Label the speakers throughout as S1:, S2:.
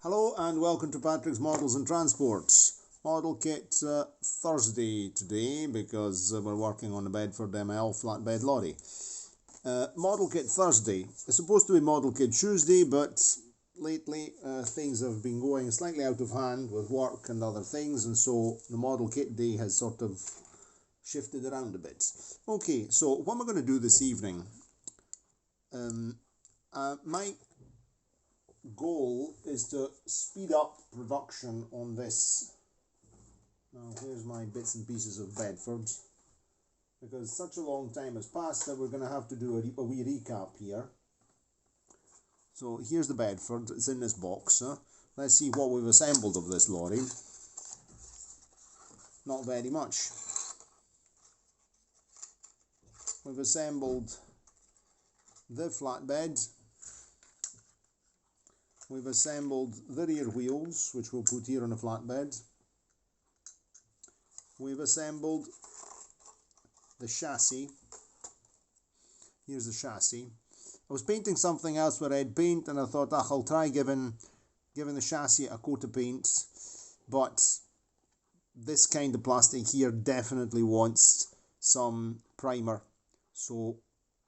S1: Hello and welcome to Patrick's Models and Transports. Model Kit Thursday today because we're working on the Bedford ML flatbed lorry. Model Kit Thursday. It's supposed to be Model Kit Tuesday, but lately things have been going slightly out of hand with work and other things, and so the Model Kit Day has sort of shifted around a bit. Okay, so what am I going to do this evening? My goal is to speed up production on this. Now here's my bits and pieces of Bedford, because such a long time has passed that we're going to have to do a wee recap here. So here's the Bedford, it's in this box. Let's see what we've assembled of this lorry. Not very much. We've assembled the flatbed. We've assembled the rear wheels, which we'll put here on a flatbed. We've assembled the chassis. Here's the chassis. I was painting something else with red paint, and I thought, I'll try giving the chassis a coat of paint, but this kind of plastic here definitely wants some primer. So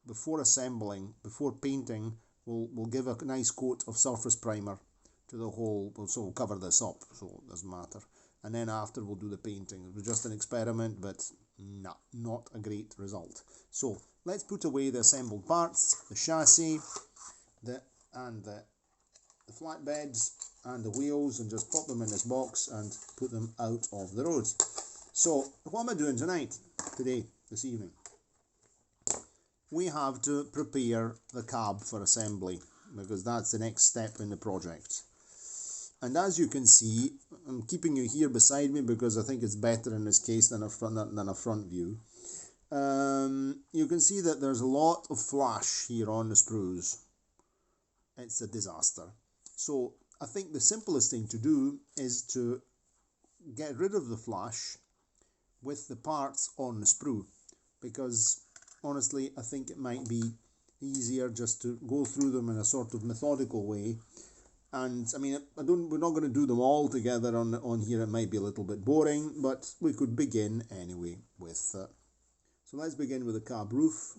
S1: before assembling, before painting, we'll give a nice coat of surface primer to the whole, so we'll cover this up, so it doesn't matter. And then after we'll do the painting. It was just an experiment, but not a great result. So let's put away the assembled parts, the chassis, the flatbeds and the wheels, and just pop them in this box and put them out of the road. So what am I doing this evening? We have to prepare the cab for assembly, because that's the next step in the project. And as you can see, I'm keeping you here beside me because I think it's better in this case than a front view. You can see that there's a lot of flash here on the sprues. It's a disaster. So I think the simplest thing to do is to get rid of the flash with the parts on the sprue, because honestly, I think it might be easier just to go through them in a sort of methodical way. And I mean, we're not going to do them all together on here. It might be a little bit boring, but we could begin anyway with. So let's begin with the cab roof.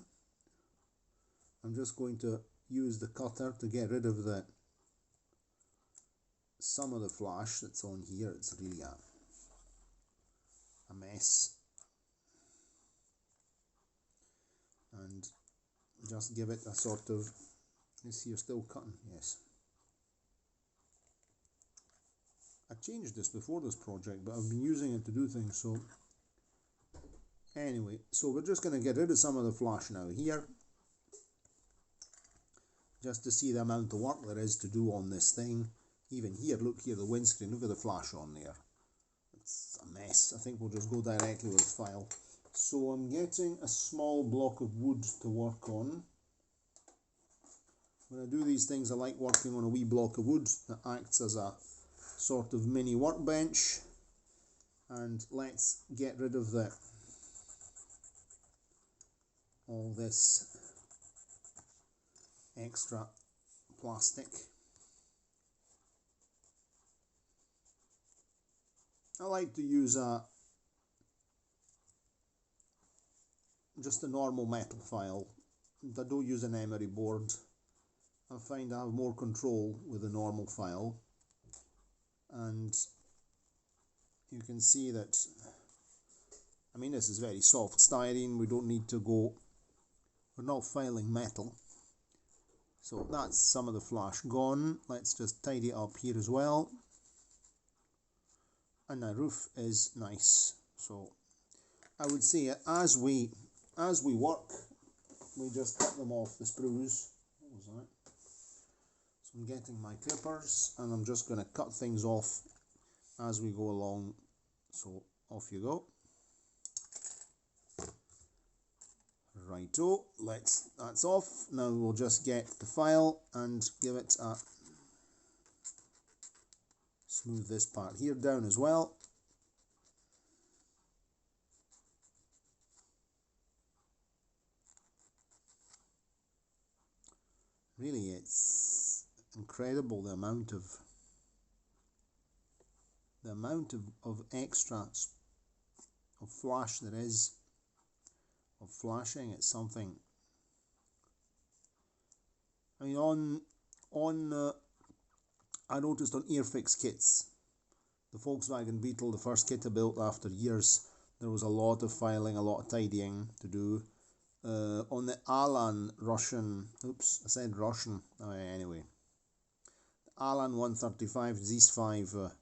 S1: I'm just going to use the cutter to get rid of some of the flash that's on here. It's really a mess. And just give it a sort of, is here still cutting? Yes. I changed this before this project, but I've been using it to do things, so anyway, so we're just going to get rid of some of the flash now here, just to see the amount of work there is to do on this thing. Even here, look here, the windscreen, look at the flash on there. It's a mess. I think we'll just go directly with the file. So I'm getting a small block of wood to work on. When I do these things, I like working on a wee block of wood that acts as a sort of mini workbench. And let's get rid of all this extra plastic. I like to use just a normal metal file. I don't use an emery board. I find I have more control with a normal file. And you can see that, I mean, this is very soft styrene. We don't need to go, we're not filing metal. So that's some of the flash gone. Let's just tidy it up here as well. And the roof is nice. So I would say as we work, we just cut them off the sprues. What was that? So I'm getting my clippers and I'm just going to cut things off as we go along. So off you go. Righto, that's off. Now we'll just get the file and give it a smooth this part here down as well. Really, it's incredible the amount of the amount of extra of flash there is, of flashing, it's something. I mean, I noticed on Airfix kits, the Volkswagen Beetle, the first kit I built after years, there was a lot of filing, a lot of tidying to do. On the Alan Russian, oops, I said Russian, anyway, the Alan 135 Z5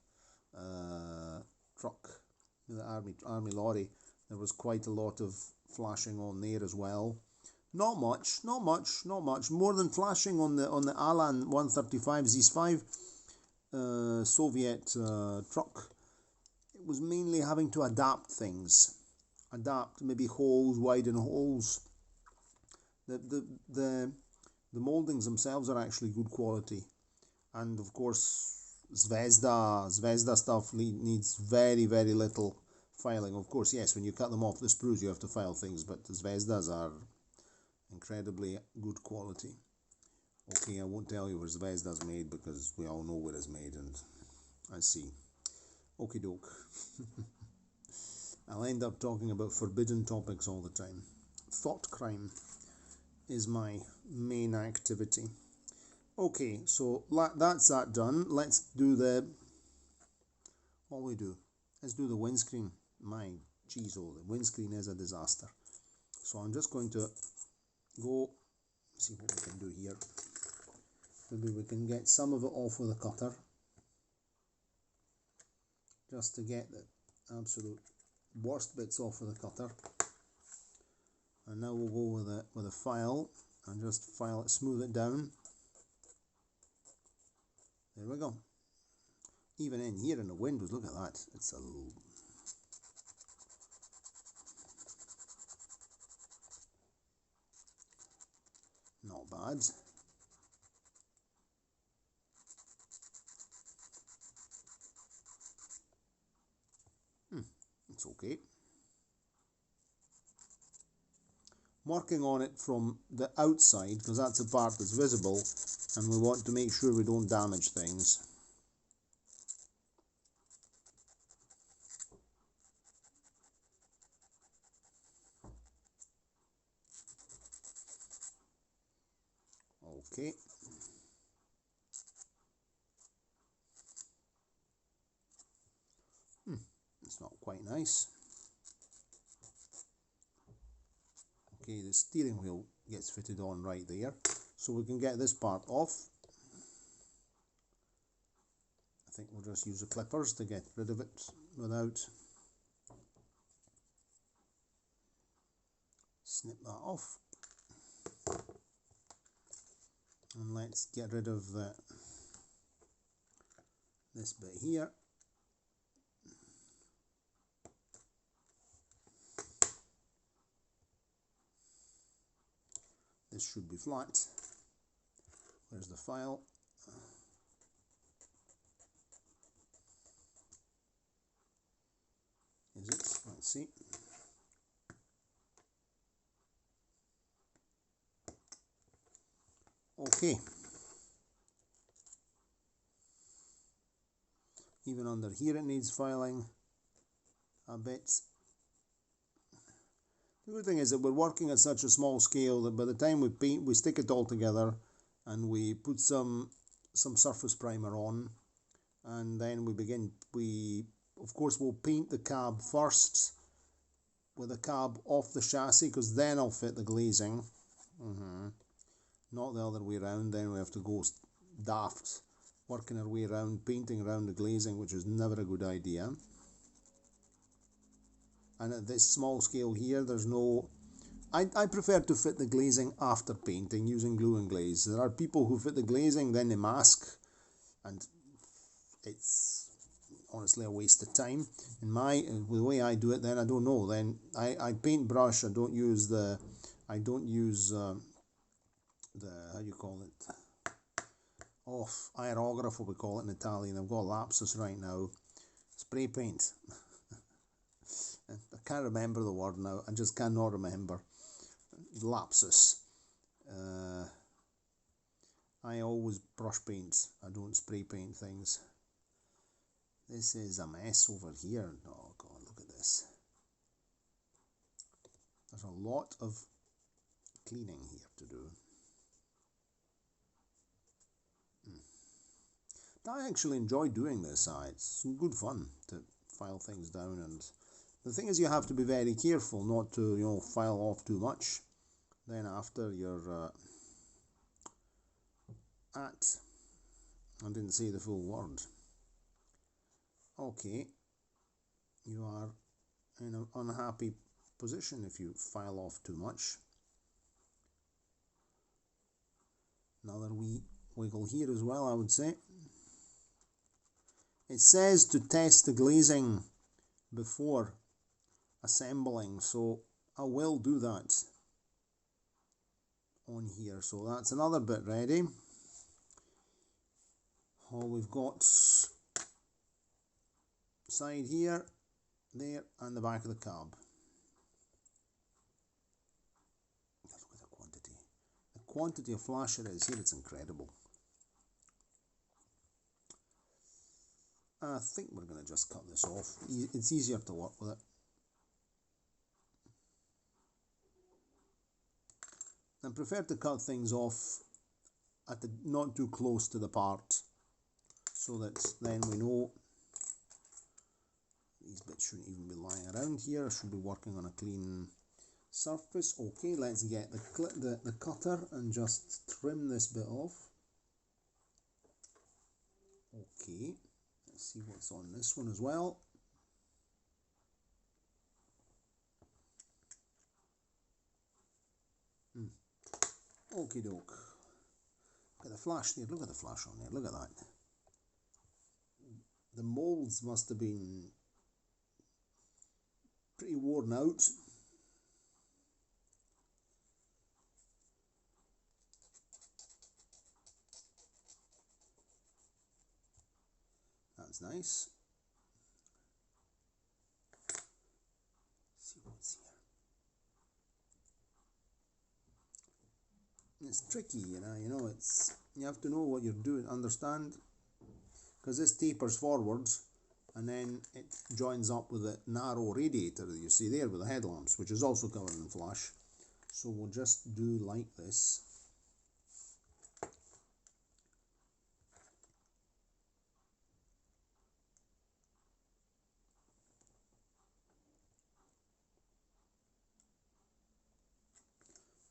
S1: truck, the army lorry, there was quite a lot of flashing on there as well. Not much, more than flashing on the Alan 135 Z5 Soviet truck. It was mainly having to adapt things, maybe holes, widen holes. The moldings themselves are actually good quality, and of course Zvezda stuff needs very little filing. Of course, yes, when you cut them off the sprues you have to file things, but the Zvezdas are incredibly good quality. Okay, I won't tell you where Zvezda's made because we all know where it's made, and I see. Okie doke. I'll end up talking about forbidden topics all the time. Thought crime is my main activity. Okay, so that's that done. Let's do the, what we do? Let's do the windscreen. My geez, oh, the windscreen is a disaster. So I'm just going to go see what we can do here. Maybe we can get some of it off with a cutter, just to get the absolute worst bits off with a cutter. And now we'll go with a file and just file it, smooth it down. There we go. Even in here in the windows, look at that. It's a little... not bad. It's okay. Working on it from the outside, because that's the part that's visible, and we want to make sure we don't damage things. Okay. It's not quite nice. Okay, the steering wheel gets fitted on right there, so we can get this part off. I think we'll just use the clippers to get rid of it without... snip that off. And let's get rid of this bit here. This should be flat. Where's the file? Is it? Let's see. Okay. Even under here it needs filing a bit. The good thing is that we're working at such a small scale that by the time we paint, we stick it all together and we put some surface primer on, and then we of course we'll paint the cab first with the cab off the chassis, because then I'll fit the glazing. Not the other way around. Then we have to go daft working our way around, painting around the glazing, which is never a good idea. And at this small scale here, there's no... I prefer to fit the glazing after painting using glue and glaze. There are people who fit the glazing, then they mask, and it's honestly a waste of time. The way I do it, then I don't know. Then I paint brush. I don't use the how do you call it? Oh, aerographo we call it in Italian. I've got a lapsus right now. Spray paint. I can't remember the word now. I just cannot remember. Lapsus. I always brush paint. I don't spray paint things. This is a mess over here. Oh God, look at this. There's a lot of cleaning here to do. I actually enjoy doing this. It's good fun to file things down, and the thing is you have to be very careful not to, you know, file off too much. Then after you're at, I didn't say the full word. Okay, you are in an unhappy position if you file off too much. Another wee wiggle here as well, I would say. It says to test the glazing before assembling, so I will do that on here. So that's another bit ready. Oh, we've got side here, there, and the back of the cab. Look at the quantity. The quantity of flash there is here, it's incredible. I think we're going to just cut this off. It's easier to work with it. I prefer to cut things off at the, not too close to the part, so that then we know these bits shouldn't even be lying around here. I should be working on a clean surface. Okay, let's get the cutter and just trim this bit off. Okay, let's see what's on this one as well. Okie doke. Look at the flash there, look at the flash on there, look at that. The moulds must have been pretty worn out. That's nice. Let's see what's here. It's tricky, you know, it's, you have to know what you're doing, understand, because this tapers forwards and then it joins up with a narrow radiator that you see there with the headlamps, which is also covered in flash. So we'll just do like this.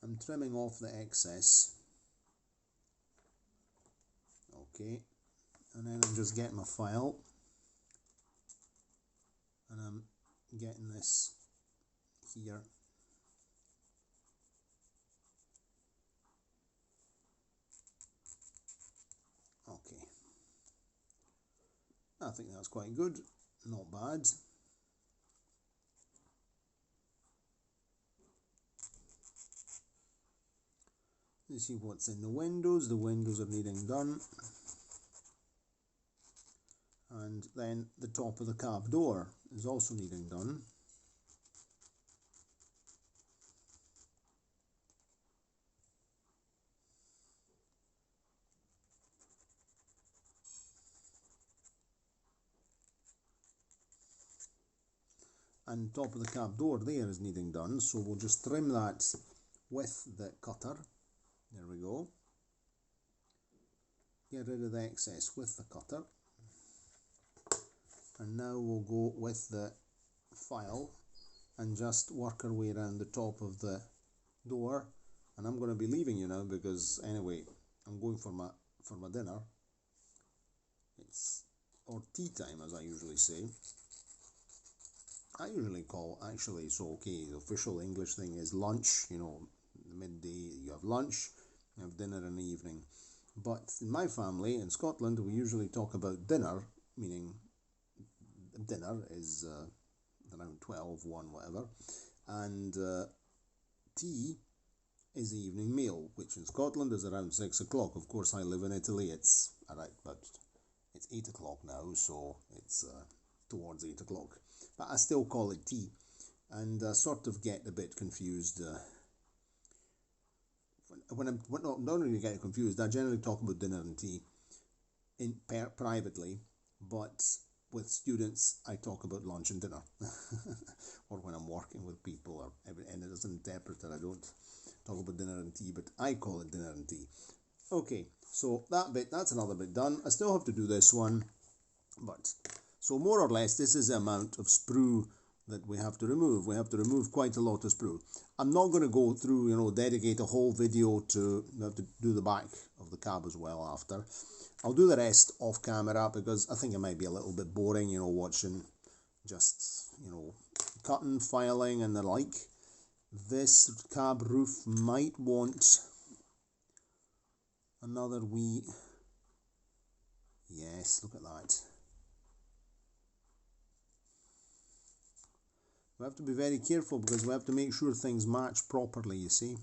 S1: I'm trimming off the excess. Okay, and then I'm just getting my file and I'm getting this here. Okay, I think that's quite good, not bad. You see what's in the windows are needing done. And then the top of the cab door is also needing done. And top of the cab door there is needing done, so we'll just trim that with the cutter. There we go. Get rid of the excess with the cutter. And now we'll go with the file and just work our way around the top of the door. And I'm going to be leaving you now because anyway, I'm going for my dinner. It's, or tea time as I usually say. I usually call, actually, so okay, the official English thing is lunch, you know, midday you have lunch, you have dinner in the evening. But in my family, in Scotland, we usually talk about dinner, meaning dinner is around 12, 1, whatever, and tea is the evening meal, which in Scotland is around 6 o'clock. Of course, I live in Italy, it's it's 8 o'clock now, so it's towards 8 o'clock. But I still call it tea, and sort of get a bit confused. When I'm not really get confused, I generally talk about dinner and tea privately, but with students, I talk about lunch and dinner. Or when I'm working with people, or and as an interpreter, I don't talk about dinner and tea, but I call it dinner and tea. Okay, so that's another bit done. I still have to do this one, but so more or less this is the amount of sprue that we have to remove. We have to remove quite a lot of sprue. I'm not going to go through, dedicate a whole video to, we have to do the back of the cab as well after. I'll do the rest off camera because I think it might be a little bit boring, watching just, cutting, filing and the like. This cab roof might want another wee, yes, look at that. We have to be very careful because we have to make sure things match properly, you see.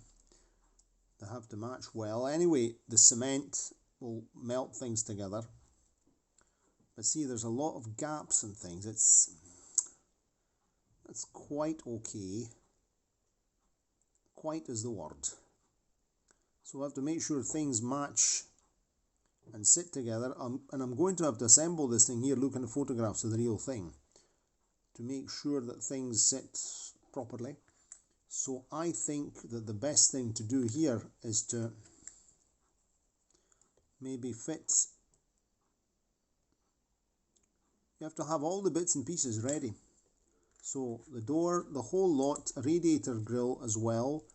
S1: They have to match well. Anyway, the cement will melt things together. But see, there's a lot of gaps and things. It's quite okay. Quite is the word. So we have to make sure things match and sit together. And I'm going to have to assemble this thing here, looking at photographs of the real thing, to make sure that things sit properly. So I think that the best thing to do here is to maybe fit. You have to have all the bits and pieces ready. So the door, the whole lot, a radiator grille as well,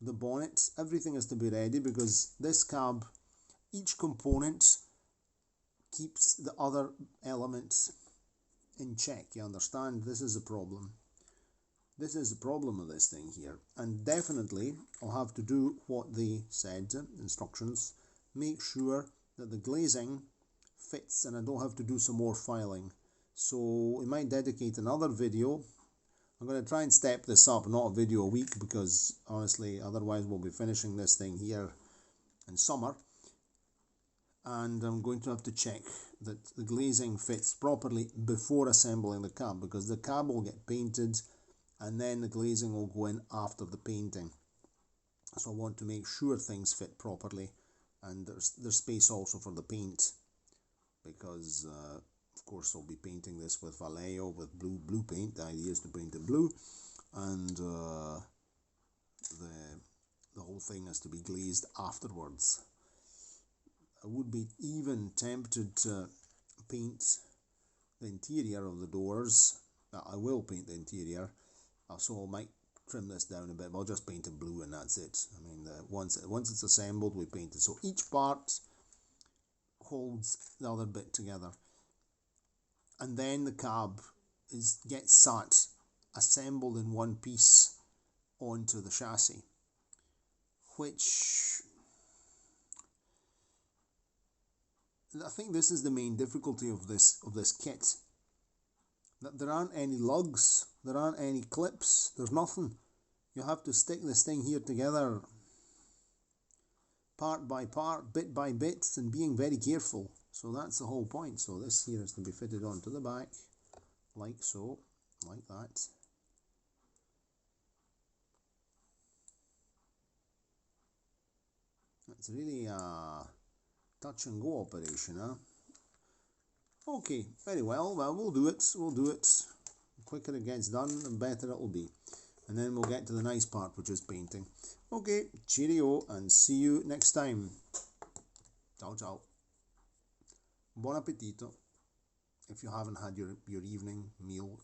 S1: the bonnet, everything has to be ready because this cab, each component keeps the other elements in check, you understand? This is a problem. This is the problem of this thing here. And definitely I'll have to do what they said, instructions, make sure that the glazing fits and I don't have to do some more filing. So we might dedicate another video. I'm going to try and step this up, not a video a week, because honestly otherwise we'll be finishing this thing here in summer. And I'm going to have to check that the glazing fits properly before assembling the cab, because the cab will get painted and then the glazing will go in after the painting. So I want to make sure things fit properly, and there's space also for the paint, because of course I'll be painting this with Vallejo with blue paint. The idea is to paint it blue, and the whole thing has to be glazed afterwards. I would be even tempted to paint the interior of the doors. I will paint the interior, so I might trim this down a bit, but I'll just paint it blue and that's it. I mean, once it's assembled, we paint it. So each part holds the other bit together. And then the cab gets sat, assembled in one piece onto the chassis, which I think this is the main difficulty of this kit. That there aren't any lugs, there aren't any clips, there's nothing. You have to stick this thing here together, part by part, bit by bit, and being very careful. So that's the whole point. So this here is to be fitted onto the back, like so, like that. It's really a touch and go operation, huh? Okay, very well. Well, we'll do it. We'll do it. The quicker it gets done, the better it will be. And then we'll get to the nice part, which is painting. Okay, cheerio, and see you next time. Ciao, ciao. Buon appetito. If you haven't had your evening meal